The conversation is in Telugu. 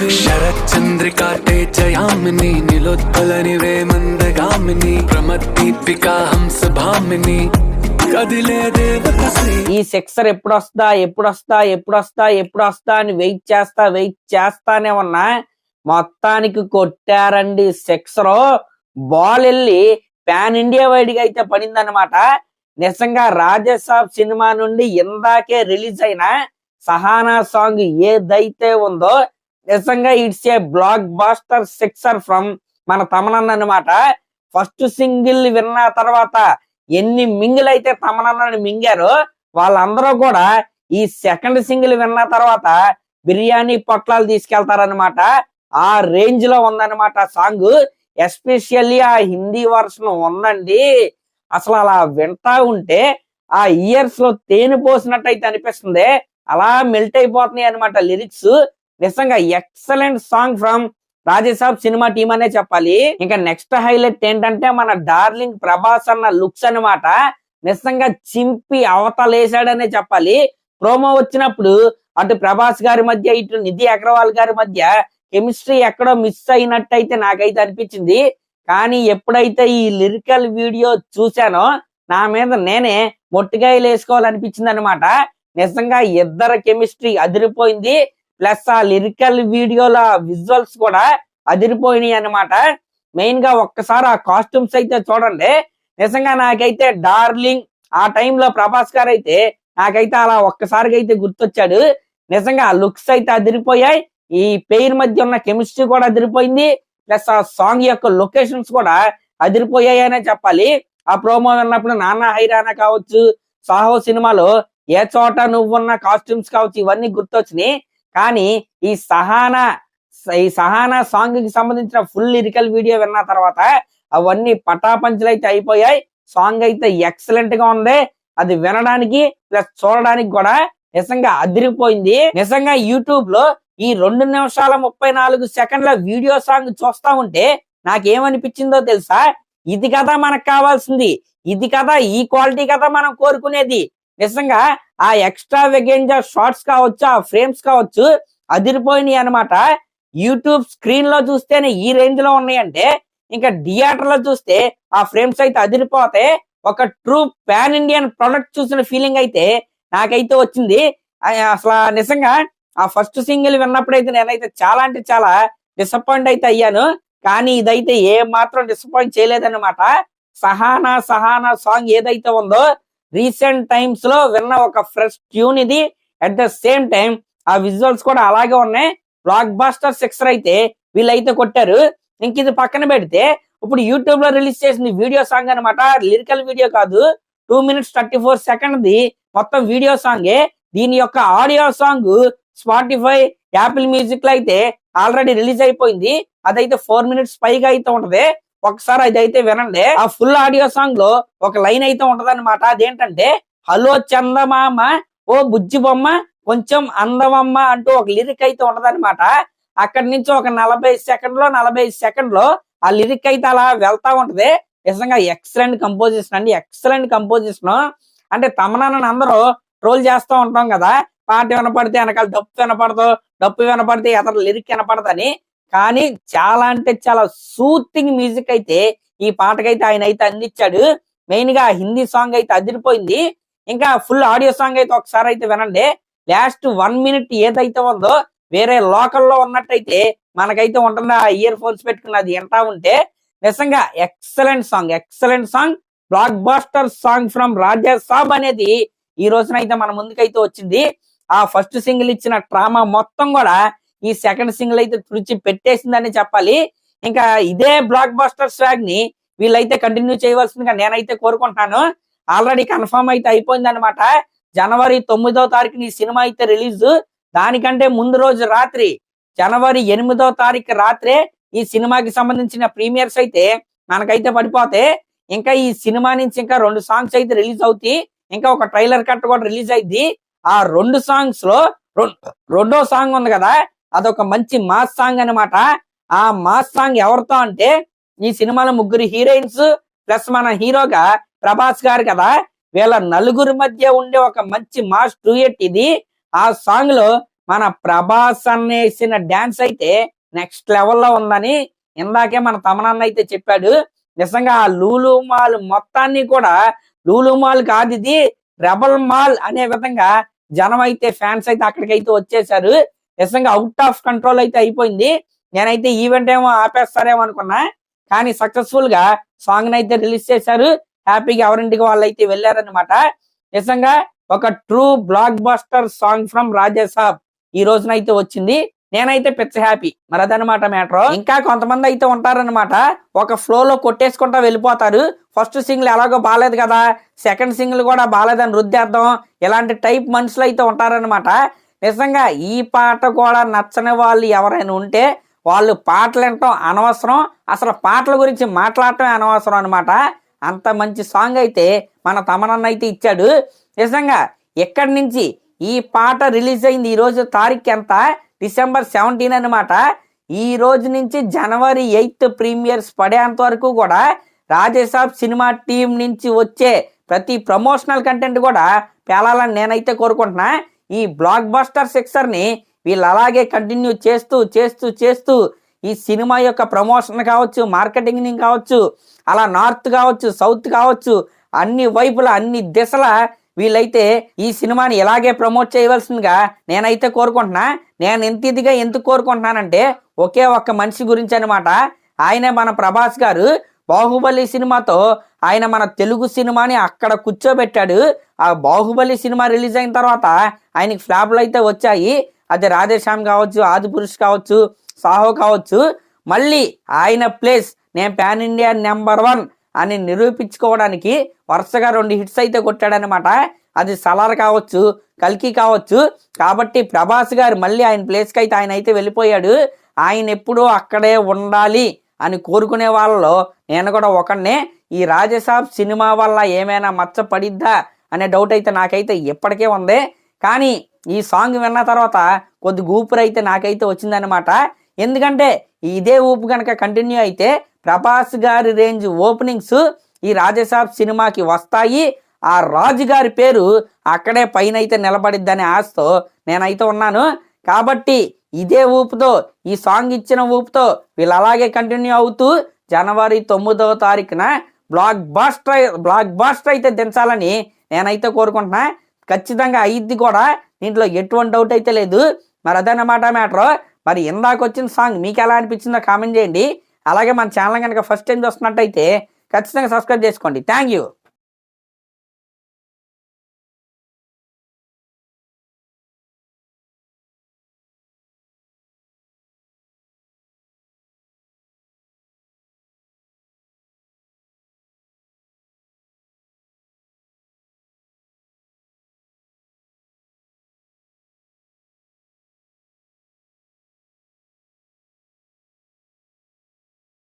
శరత్ చంద్రికా తేజయామిని నిలోత్పలనివే మందగామిని ప్రమద్దీపికా హంసభామిని కదిలే దేవతశ్రీ. ఈ సిక్సర్ ఎప్పుడు వస్తా అని వెయిట్ చేస్తానే ఉన్నా. మొత్తానికి కొట్టారండి సిక్సర్. బాల్ వెళ్ళి పాన్ ఇండియా వైడ్ గా అయితే పడింది అనమాట. నిజంగా రాజసాబ్ సినిమా నుండి ఇందాకే రిలీజ్ అయిన సహానా సాంగ్ ఏదైతే ఉందో నిజంగా it's a blockbuster sixer from మన తమనన్న అనమాట. ఫస్ట్ సింగిల్ విన్న తర్వాత ఎన్ని మింగిల్ అయితే తమనన్నని మింగారో వాళ్ళందరూ కూడా ఈ సెకండ్ సింగిల్ విన్న తర్వాత బిర్యానీ పొట్లాలు తీసుకెళ్తారనమాట. ఆ రేంజ్ లో ఉందన్నమాట సాంగ్. ఎస్పెషల్లీ ఆ హిందీ వర్షన్ ఉందండి. అసలు అలా వింటా ఉంటే ఆ ఇయర్స్ లో తేనె పోసినట్టు అయితే అనిపిస్తుంది. అలా మెల్ట్ అయిపోతున్నాయి అనమాట లిరిక్స్. నిజంగా excellent song from Raja Saab cinema team అనే చెప్పాలి. ఇంకా నెక్స్ట్ హైలైట్ ఏంటంటే మన డార్లింగ్ ప్రభాస్ అన్న లుక్స్ అనమాట. నిజంగా చింపి అవతలేసాడనే చెప్పాలి. ప్రోమో వచ్చినప్పుడు అటు ప్రభాస్ గారి మధ్య ఇటు నిధి అగర్వాల్ గారి మధ్య కెమిస్ట్రీ ఎక్కడో మిస్ అయినట్టయితే నాకైతే అనిపించింది. కానీ ఎప్పుడైతే ఈ లిరికల్ వీడియో చూశానో నా మీద నేనే మొట్టికాయలు వేసుకోవాలనిపించింది అనమాట. నిజంగా ఇద్దరు కెమిస్ట్రీ అదిరిపోయింది. ప్లస్ ఆ లిరికల్ వీడియోలో విజువల్స్ కూడా అదిరిపోయినాయి అనమాట. మెయిన్ గా ఒక్కసారి ఆ కాస్ట్యూమ్స్ అయితే చూడండి. నిజంగా నాకైతే డార్లింగ్ ఆ టైంలో ప్రభాస్ గారు అయితే నాకైతే అలా ఒక్కసారిగా అయితే గుర్తొచ్చాడు. నిజంగా ఆ లుక్స్ అయితే అదిరిపోయాయి. ఈ పెయిర్ మధ్య ఉన్న కెమిస్ట్రీ కూడా అదిరిపోయింది. ప్లస్ ఆ సాంగ్ యొక్క లొకేషన్స్ కూడా అదిరిపోయాయి అనే చెప్పాలి. ఆ ప్రోమో విన్నప్పుడు నాన్న హైరానా కావచ్చు, సాహో సినిమాలో ఏ చోట నువ్వున్న కాస్ట్యూమ్స్ కావచ్చు, ఇవన్నీ గుర్తొచ్చినాయి. కానీ ఈ సహానా సాంగ్ కి సంబంధించిన ఫుల్ లిరికల్ వీడియో విన్న తర్వాత అవన్నీ పటాపంచలు అయితే అయిపోయాయి. సాంగ్ అయితే ఎక్సలెంట్ గా ఉంది. అది వినడానికి ప్లస్ చూడడానికి కూడా నిజంగా అదిరిపోయింది. నిజంగా యూట్యూబ్ లో ఈ 2 నిమిషాల 34 సెకండ్ల వీడియో సాంగ్ చూస్తా ఉంటే నాకేమనిపించిందో తెలుసా? ఇది కదా మనకు కావాల్సింది, ఇది కదా ఈ క్వాలిటీ కదా మనం కోరుకునేది. నిజంగా ఆ ఎక్స్ట్రా వెగెంజా షార్ట్స్ కావచ్చు, ఆ ఫ్రేమ్స్ కావచ్చు అదిరిపోయినాయి అనమాట. యూట్యూబ్ స్క్రీన్ లో చూస్తేనే ఈ రేంజ్ లో ఉన్నాయంటే ఇంకా థియేటర్ లో చూస్తే ఆ ఫ్రేమ్స్ అయితే అదిరిపోతే ఒక ట్రూ పాన్ ఇండియన్ ప్రొడక్ట్ చూసిన ఫీలింగ్ అయితే నాకైతే వచ్చింది. అసలు నిజంగా ఆ ఫస్ట్ సింగిల్ విన్నప్పుడైతే నేనైతే చాలా అంటే చాలా డిసప్పాయింట్ అయితే అయ్యాను. కానీ ఇదైతే ఏ మాత్రం డిసప్పాయింట్ చేయలేదన్నమాట. సహానా సాంగ్ ఏదైతే ఉందో రీసెంట్ టైమ్స్ లో విన్న ఒక ఫ్రెష్ ట్యూన్ ఇది. అట్ ద సేమ్ టైం ఆ విజువల్స్ కూడా అలాగే ఉన్నాయి. బ్లాక్ బాస్టర్ సిక్సర్ అయితే వీళ్ళైతే కొట్టారు. ఇంక ఇది పక్కన పెడితే ఇప్పుడు యూట్యూబ్ లో రిలీజ్ చేసింది వీడియో సాంగ్ అనమాట. లిరికల్ వీడియో కాదు, 2 minutes 34 seconds మొత్తం వీడియో సాంగే. దీని యొక్క audio song Spotify, Apple music లో అయితే ఆల్రెడీ రిలీజ్ అయిపోయింది. అదైతే 4 minutes పైగా అయితే ఉంటది. ఒకసారి అదైతే వినండి. ఆ ఫుల్ ఆడియో సాంగ్ లో ఒక లైన్ అయితే ఉంటది అనమాట. అదేంటంటే హలో చందమామ ఓ బుజ్జి బొమ్మ కొంచెం అందమమ్మ అంటూ ఒక లిరిక్ అయితే ఉంటదన్నమాట. అక్కడి నుంచి ఒక 45 సెకండ్లో ఆ లిరిక్ అయితే అలా వెళ్తా ఉంటది. నిజంగా ఎక్సలెంట్ కంపోజిషన్ అండి, ఎక్సలెంట్ కంపోజిషన్. అంటే తమనన్నని అందరూ ట్రోల్ చేస్తూ ఉంటాం కదా, పాట వినపడితే వెనకాల డప్పు వినపడితే అతను లిరిక్ వినపడదని. కానీ చాలా అంటే చాలా సూతింగ్ మ్యూజిక్ అయితే ఈ పాటకైతే ఆయన అయితే అందించాడు. మెయిన్ గా హిందీ సాంగ్ అయితే అదిరిపోయింది. ఇంకా ఫుల్ ఆడియో సాంగ్ అయితే ఒకసారి అయితే వినండి. లాస్ట్ 1 minute ఏదైతే ఉందో వేరే లోకల్లో ఉన్నట్టయితే మనకైతే ఉంటుంది. ఆ ఇయర్ ఫోన్స్ పెట్టుకున్నది వింటా ఉంటే నిజంగా excellent song blockbuster song from Rajasaab అనేది ఈ రోజునైతే మన ముందుకైతే వచ్చింది. ఆ ఫస్ట్ సింగిల్ ఇచ్చిన ట్రామా మొత్తం కూడా ఈ సెకండ్ సింగిల్ అయితే తుడిచి పెట్టేసిందని చెప్పాలి. ఇంకా ఇదే బ్లాక్ బాస్టర్ స్వాగ్ ని వీళ్ళైతే కంటిన్యూ చేయవలసిందిగా నేనైతే కోరుకుంటాను. ఆల్రెడీ కన్ఫర్మ్ అయితే అయిపోయింది అనమాట. జనవరి 9వ తారీఖున ఈ సినిమా అయితే రిలీజ్. దానికంటే ముందు రోజు రాత్రి జనవరి 8వ తారీఖు రాత్రే ఈ సినిమాకి సంబంధించిన ప్రీమియర్స్ అయితే మనకైతే పడిపోతే ఇంకా ఈ సినిమా నుంచి ఇంకా 2 సాంగ్స్ అయితే రిలీజ్ అవుతాయి. ఇంకా ఒక ట్రైలర్ కట్ కూడా రిలీజ్ అయింది. ఆ 2 సాంగ్స్ లో రెండో సాంగ్ ఉంది కదా, అదొక మంచి మాస్ సాంగ్ అనమాట. ఆ మాస్ సాంగ్ ఎవరితో అంటే ఈ సినిమాలో 3 హీరోయిన్స్ ప్లస్ మన హీరోగా ప్రభాస్ గారు కదా, వీళ్ళ నలుగురి మధ్య ఉండే ఒక మంచి మాస్ డూయట్ ఇది. ఆ సాంగ్ లో మన ప్రభాస్ అన్నేసిన డాన్స్ అయితే నెక్స్ట్ లెవెల్లో ఉందని ఇందాకే మన తమనన్న అయితే చెప్పాడు. నిజంగా ఆ లూలు మాల్ మొత్తాన్ని కూడా, లూలు మాల్ కాదు ఇది రెబల్ మాల్ అనే విధంగా జనం అయితే, ఫ్యాన్స్ అయితే అక్కడికైతే వచ్చేసారు. నిజంగా అవుట్ ఆఫ్ కంట్రోల్ అయితే అయిపోయింది. నేనైతే ఈవెంట్ ఏమో ఆపేస్తారేమో అనుకున్నా, కానీ సక్సెస్ఫుల్ గా సాంగ్ అయితే రిలీజ్ చేశారు. హ్యాపీగా ఎవరింటికి వాళ్ళు అయితే వెళ్ళారనమాట. నిజంగా ఒక true block buster song from Rajasaab ఈ రోజునైతే వచ్చింది. నేనైతే పిచ్చ హ్యాపీ. మరి అదనమాట మ్యాటర్. ఇంకా కొంతమంది అయితే ఉంటారనమాట, ఒక ఫ్లో లో కొట్టేసుకుంటా వెళ్ళిపోతారు. ఫస్ట్ సింగిల్ ఎలాగో బాగాలేదు కదా, సెకండ్ సింగిల్ కూడా బాగాలేదని రుద్దేద్దాం, ఇలాంటి టైప్ మనుషులు అయితే ఉంటారనమాట. నిజంగా ఈ పాట కూడా నచ్చని వాళ్ళు ఎవరైనా ఉంటే వాళ్ళు పాటలు వినటం అనవసరం, అసలు పాటల గురించి మాట్లాడటమే అనవసరం అనమాట. అంత మంచి సాంగ్ అయితే మన తమనన్న అయితే ఇచ్చాడు. నిజంగా ఎక్కడి నుంచి ఈ పాట రిలీజ్ అయింది, ఈ రోజు తారీఖు ఎంత, December 17 అనమాట. ఈ రోజు నుంచి January 8 ప్రీమియర్స్ పడేంత వరకు కూడా రాజేసాబ్ సినిమా టీం నుంచి వచ్చే ప్రతి ప్రమోషనల్ కంటెంట్ కూడా పేలాలని నేనైతే కోరుకుంటున్నా. ఈ బ్లాక్ బస్టర్ సిక్సర్ని వీళ్ళు అలాగే కంటిన్యూ చేస్తూ చేస్తూ చేస్తూ ఈ సినిమా యొక్క ప్రమోషన్ కావచ్చు, మార్కెటింగ్ కావచ్చు, అలా నార్త్ కావచ్చు, సౌత్ కావచ్చు, అన్ని వైపుల అన్ని దిశల వీళ్ళైతే ఈ సినిమాని ఇలాగే ప్రమోట్ చేయవలసిందిగా నేనైతే కోరుకుంటున్నా. నేను ఎంత ఇదిగా ఎందుకు కోరుకుంటున్నానంటే ఒకే ఒక్క మనిషి గురించి అనమాట. ఆయనే మన ప్రభాస్ గారు. బాహుబలి సినిమాతో ఆయన మన తెలుగు సినిమాని అక్కడ కూర్చోబెట్టాడు. ఆ బాహుబలి సినిమా రిలీజ్ అయిన తర్వాత ఆయనకి ఫ్లాప్లు అయితే వచ్చాయి. అది రాధేశ్యామ్ కావచ్చు, ఆదిపురుష్ కావచ్చు, సాహో కావచ్చు. మళ్ళీ ఆయన ప్లేస్ నేను పాన్ ఇండియా నెంబర్ 1 అని నిరూపించుకోవడానికి వరుసగా 2 హిట్స్ అయితే కొట్టాడనమాట. అది సలార్ కావచ్చు, కల్కి కావచ్చు. కాబట్టి ప్రభాస్ గారు మళ్ళీ ఆయన ప్లేస్కి అయితే ఆయన అయితే వెళ్ళిపోయాడు. ఆయన ఎప్పుడూ అక్కడే ఉండాలి అని కోరుకునే వాళ్ళలో నేను కూడా ఒకనే. ఈ రాజసాబ్ సినిమా వల్ల ఏమైనా మచ్చ పడిద్దా అనే డౌట్ అయితే నాకైతే ఇప్పటికే ఉంది. కానీ ఈ సాంగ్ విన్న తర్వాత కొద్ది ఊపిరి అయితే నాకైతే వచ్చిందనమాట. ఎందుకంటే ఇదే ఊపు కనుక కంటిన్యూ అయితే ప్రభాస్ గారి రేంజ్ ఓపెనింగ్స్ ఈ రాజసాబ్ సినిమాకి వస్తాయి. ఆ రాజు గారి పేరు అక్కడే పైన అయితే నిలబడిద్దనే ఆశతో నేనైతే ఉన్నాను. కాబట్టి ఇదే ఊపుతో, ఈ సాంగ్ ఇచ్చిన ఊపుతో వీళ్ళు అలాగే కంటిన్యూ అవుతూ January 9వ తారీఖున బ్లాక్ బాస్టర్ అయితే దించాలని నేనైతే కోరుకుంటున్నా. ఖచ్చితంగా అయ్యిద్ది కూడా, దీంట్లో ఎటువంటి డౌట్ అయితే లేదు. మరి అదన్నమాట మ్యాటర్. మరి ఇందాక వచ్చిన సాంగ్ మీకు ఎలా అనిపించిందో కామెంట్ చేయండి. అలాగే మన ఛానల్ కనుక ఫస్ట్ టైం చూస్తున్నట్టయితే ఖచ్చితంగా సబ్స్క్రైబ్ చేసుకోండి. Thank you.